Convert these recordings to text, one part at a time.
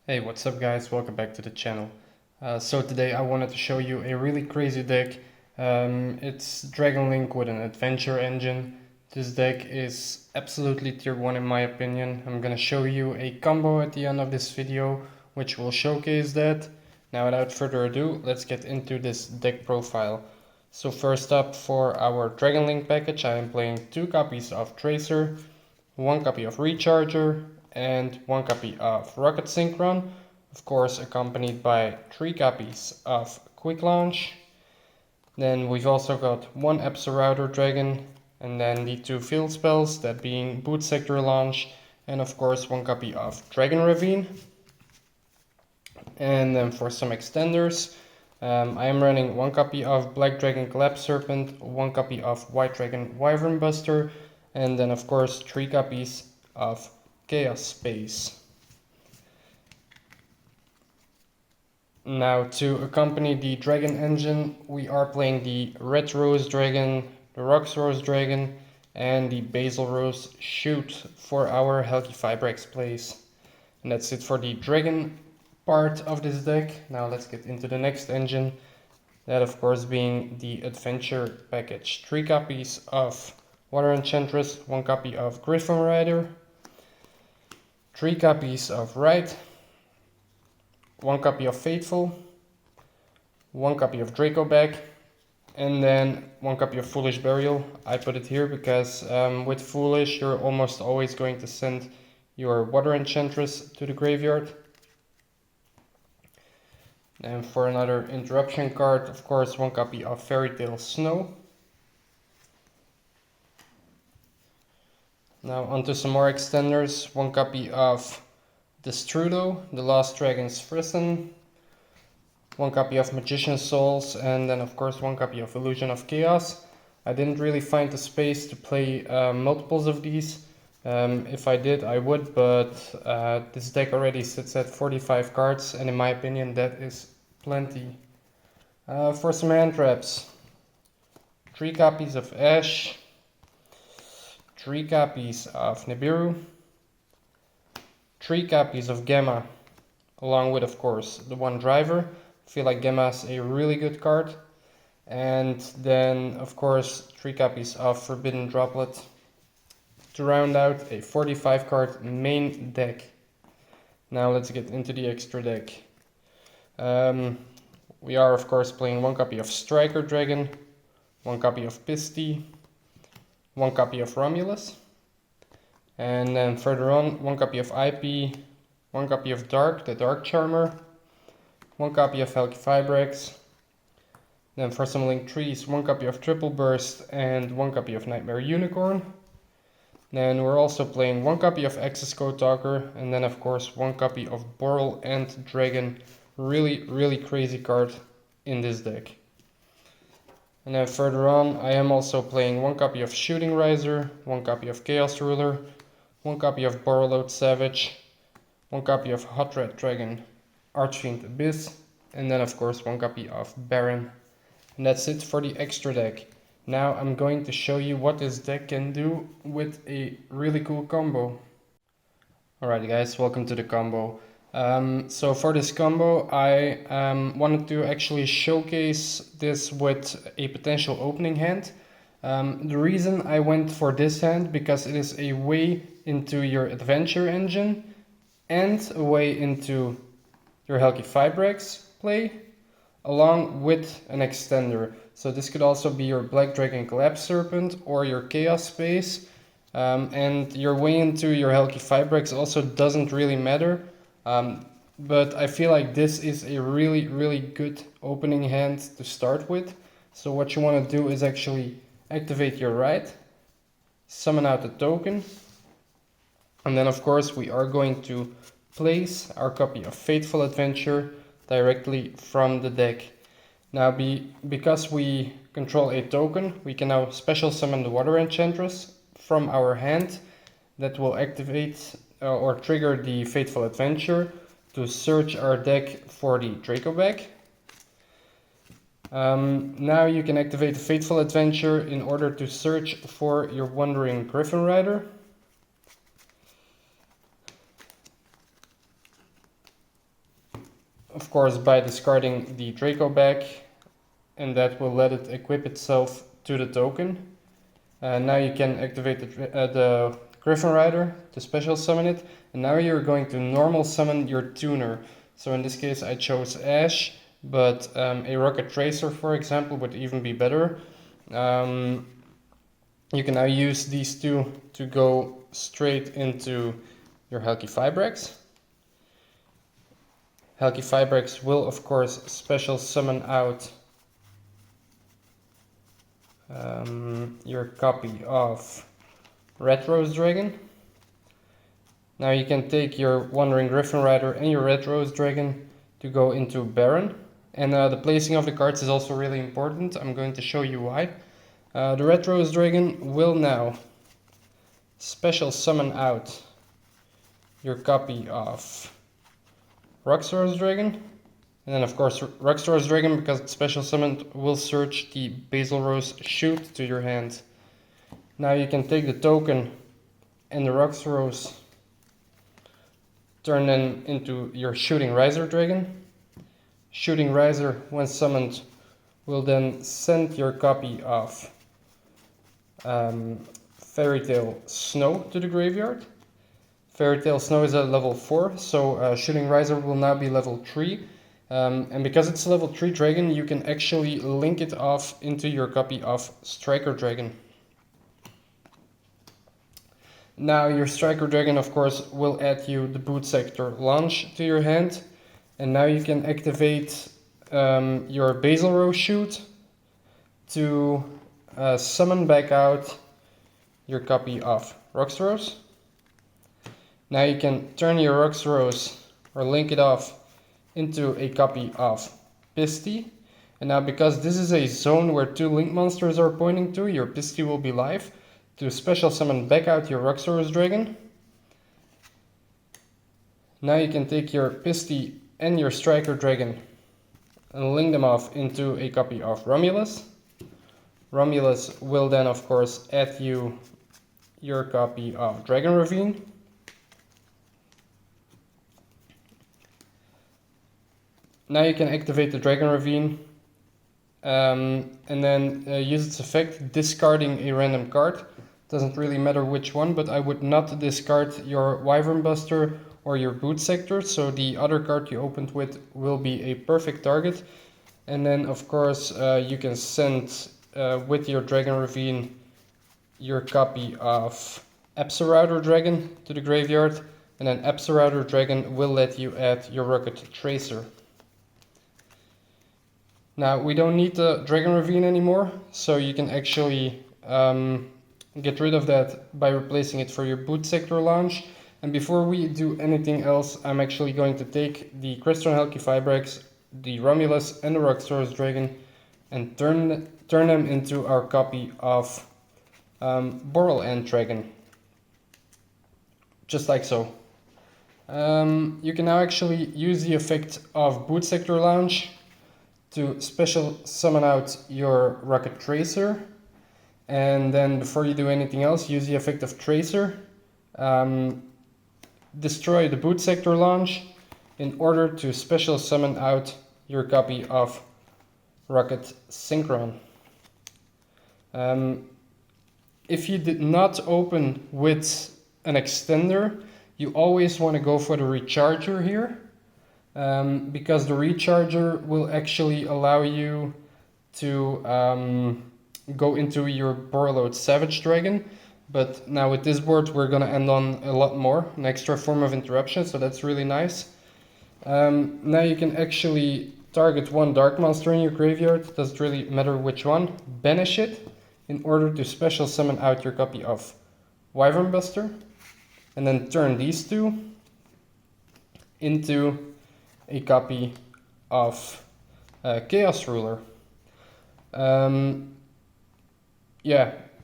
Hey, what's up guys? Welcome back to the channel. So today I wanted to show you a really crazy deck. It's Dragon Link with an adventure engine. This deck is absolutely tier 1 in my opinion. I'm gonna show you a combo at the end of this video which will showcase that. Now without further ado, let's get into this deck profile. So first up, for our Dragon Link package, I am playing 2 copies of Tracer, 1 copy of Recharger, and 1 copy of Rocket Synchron, of course accompanied by 3 copies of Quick Launch. Then we've also got 1 Router Dragon, and then the 2 field spells, that being Boot Sector Launch, and of course 1 copy of Dragon Ravine. And then for some extenders, I am running 1 copy of Black Dragon Collapse Serpent, 1 copy of White Dragon Wyvern Buster, and then of course 3 copies of Chaos Space. Now to accompany the Dragon engine, we are playing the Red Rose Dragon, the Rox Rose Dragon, and the Basil Rose Shoot for our Helgi Fibrex plays. And that's it for the Dragon part of this deck. Now let's get into the next engine. That of course being the Adventure package. 3 copies of Water Enchantress, 1 copy of Griffin Rider, 3 copies of Ride, 1 copy of Faithful, 1 copy of Draco Bag, and then 1 copy of Foolish Burial. I put it here because with Foolish you're almost always going to send your Water Enchantress to the graveyard. And for another interruption card, of course 1 copy of Fairy Tale Snow. Now onto some more extenders. 1 copy of Destrudo, The Last Dragon's Frison, 1 copy of Magician's Souls, and then of course 1 copy of Illusion of Chaos. I didn't really find the space to play multiples of these. If I did, I would, but this deck already sits at 45 cards, and in my opinion that is plenty. For some hand traps, 3 copies of Ash, 3 copies of Nibiru, 3 copies of Gamma, along with of course the 1 driver. I feel like Gamma is a really good card. And then of course 3 copies of Forbidden Droplet to round out a 45 card main deck. Now let's get into the extra deck. We are of course playing 1 copy of Striker Dragon, 1 copy of Pisty, 1 copy of Romulus, and then further on 1 copy of IP, 1 copy of Dark, the Dark Charmer, 1 copy of Helgi Fibrex. Then for some Link Trees, 1 copy of Triple Burst and 1 copy of Nightmare Unicorn. Then we're also playing 1 copy of Access Code Talker, and then of course 1 copy of Boral and Dragon. Really crazy card in this deck. And then further on, I am also playing 1 copy of Shooting Riser, 1 copy of Chaos Ruler, 1 copy of Borreload Savage, 1 copy of Hot Red Dragon, Archfiend Abyss, and then of course 1 copy of Baron. And that's it for the extra deck. Now I'm going to show you what this deck can do with a really cool combo. Alright guys, welcome to the combo. So for this combo I wanted to actually showcase this with a potential opening hand. The reason I went for this hand because it is a way into your adventure engine and a way into your Helgi Fibrex play along with an extender. So this could also be your Black Dragon Collapse Serpent or your Chaos Space. And your way into your Helgi Fibrex also doesn't really matter. But I feel like this is a really good opening hand to start with. So what you want to do is actually activate your Ride, summon out the token, and then of course we are going to place our copy of Fateful Adventure directly from the deck. Now because we control a token, we can now special summon the Water Enchantress from our hand. That will activate or trigger the Fateful Adventure to search our deck for the Draco Bag. Now you can activate the Fateful Adventure in order to search for your Wandering Griffin Rider. of course, by discarding the Draco back, and that will let it equip itself to the token. Now you can activate the Griffin Rider to special summon it, and now you're going to normal summon your tuner. So in this case I chose Ash, but a Rocket Tracer, for example, would even be better. You can now use these two to go straight into your Helki Fibrex. Helki Fibrex will of course special summon out your copy of Red Rose Dragon. Now you can take your Wandering Griffin Rider and your Red Rose Dragon to go into Baron. And the placing of the cards is also really important. I'm going to show you why. The Red Rose Dragon will now special summon out your copy of Roxor's Dragon. And then of course Roxor's Dragon, because it's special summoned, will search the Basil Rose Shoot to your hand. Now you can take the token and the Roxor's, turn them into your Shooting Riser Dragon. Shooting Riser, when summoned, will then send your copy of Fairy Tale Snow to the graveyard. Fairy Tale Snow is at level 4, so Shooting Riser will now be level 3. And because it's a level 3 dragon, you can actually link it off into your copy of Striker Dragon. Now your Striker Dragon, of course, will add you the Boot Sector Launch to your hand. And now you can activate your Basil Rose Shoot to summon back out your copy of Roxor's. Now you can turn your Roxor's or link it off into a copy of Pisty. And now because this is a zone where 2 link monsters are pointing to, your Pisty will be live to special summon back out your Roxor's Dragon. Now you can take your Pisty and your Striker Dragon and link them off into a copy of Romulus. Romulus will then of course add you your copy of Dragon Ravine. Now you can activate the Dragon Ravine and then use its effect, discarding a random card. Doesn't really matter which one, but I would not discard your Wyvern Buster or your Boot Sector, so the other card you opened with will be a perfect target. And then of course you can send with your Dragon Ravine your copy of Absolouter Dragon to the graveyard, and then Absolouter Dragon will let you add your Rocket Tracer. Now we don't need the Dragon Ravine anymore, so you can actually get rid of that by replacing it for your Boot Sector Launch. And before we do anything else, I'm actually going to take the Crystron Helki Fibrex, the Romulus and the Roxor's Dragon and turn them into our copy of Boral Ant Dragon. Just like so. You can now actually use the effect of Boot Sector Launch to special summon out your Rocket Tracer, and then before you do anything else, use the effect of Tracer, destroy the Boot Sector Launch in order to special summon out your copy of Rocket Synchron. If you did not open with an extender, you always want to go for the Recharger here. Because the Recharger will actually allow you to go into your Borreload Savage Dragon. But now with this board we're gonna end on a lot more, an extra form of interruption, so that's really nice. Now you can actually target one dark monster in your graveyard, doesn't really matter which one, banish it in order to special summon out your copy of Wyvern Buster, and then turn these two into a copy of Chaos Ruler.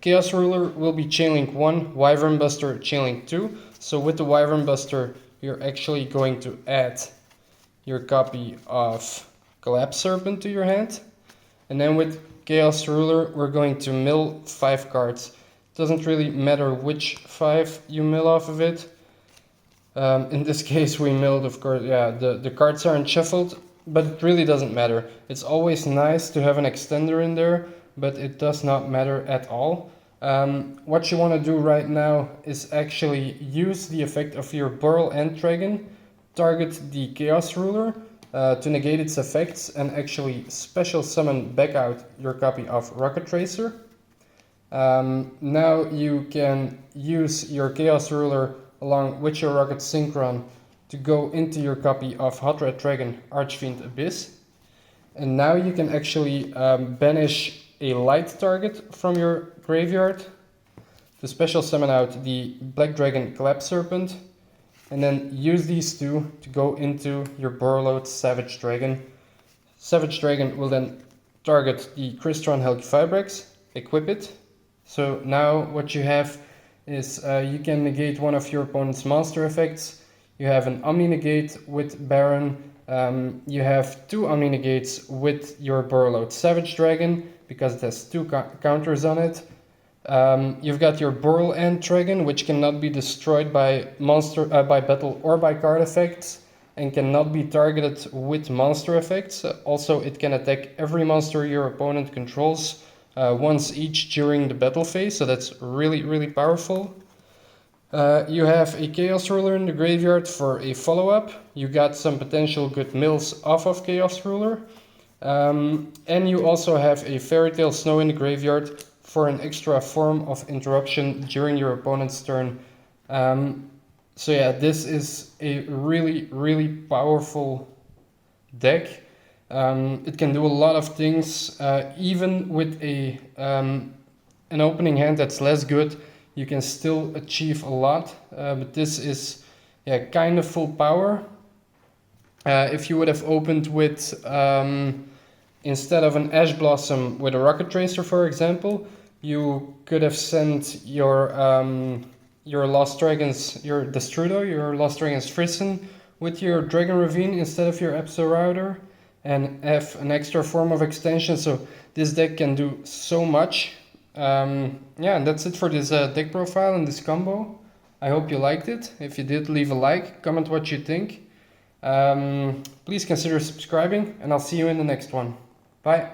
Chaos Ruler will be Chainlink 1, Wyvern Buster Chainlink 2. So with the Wyvern Buster, you're actually going to add your copy of Collapse Serpent to your hand. And then with Chaos Ruler, we're going to mill 5 cards. Doesn't really matter which 5 you mill off of it. In this case we milled, of course, yeah, the cards aren't shuffled, but it really doesn't matter. It's always nice to have an extender in there, but it does not matter at all. What you want to do right now is actually use the effect of your Burl End Dragon, target the Chaos Ruler to negate its effects, and actually special summon back out your copy of Rocket Tracer. Now you can use your Chaos Ruler along with your Rocket Synchron to go into your copy of Hot Red Dragon Archfiend Abyss. And now you can actually banish a light target from your graveyard to special summon out the Black Dragon Collapse Serpent, and then use these two to go into your Burlowed Savage Dragon. Savage Dragon will then target the Crystron Helgifibrax, equip it. So now what you have is you can negate one of your opponent's monster effects. You have an Omni Negate with Baron. You have two Omni Negates with your Burlowed Savage Dragon, because it has two counters on it. You've got your Burl End Dragon, which cannot be destroyed by by battle or by card effects, and cannot be targeted with monster effects. Also, it can attack every monster your opponent controls once each during the battle phase, so that's really, really powerful. You have a Chaos Ruler in the graveyard for a follow-up. You got some potential good mills off of Chaos Ruler. And you also have a Fairy Tale Snow in the graveyard for an extra form of interruption during your opponent's turn. So yeah, this is a really, really powerful deck. It can do a lot of things, even with an opening hand that's less good. You can still achieve a lot, but this is kind of full power. If you would have opened with, instead of an Ash Blossom with a Rocket Tracer, for example, you could have sent your Lost Dragons, your Destrudo, your Lost Dragons Frison with your Dragon Ravine instead of your Epso Router, and have an extra form of extension. So this deck can do so much. And that's it for this deck profile and this combo. I hope you liked it. If you did, leave a like, comment what you think. Please consider subscribing, and I'll see you in the next one. Bye.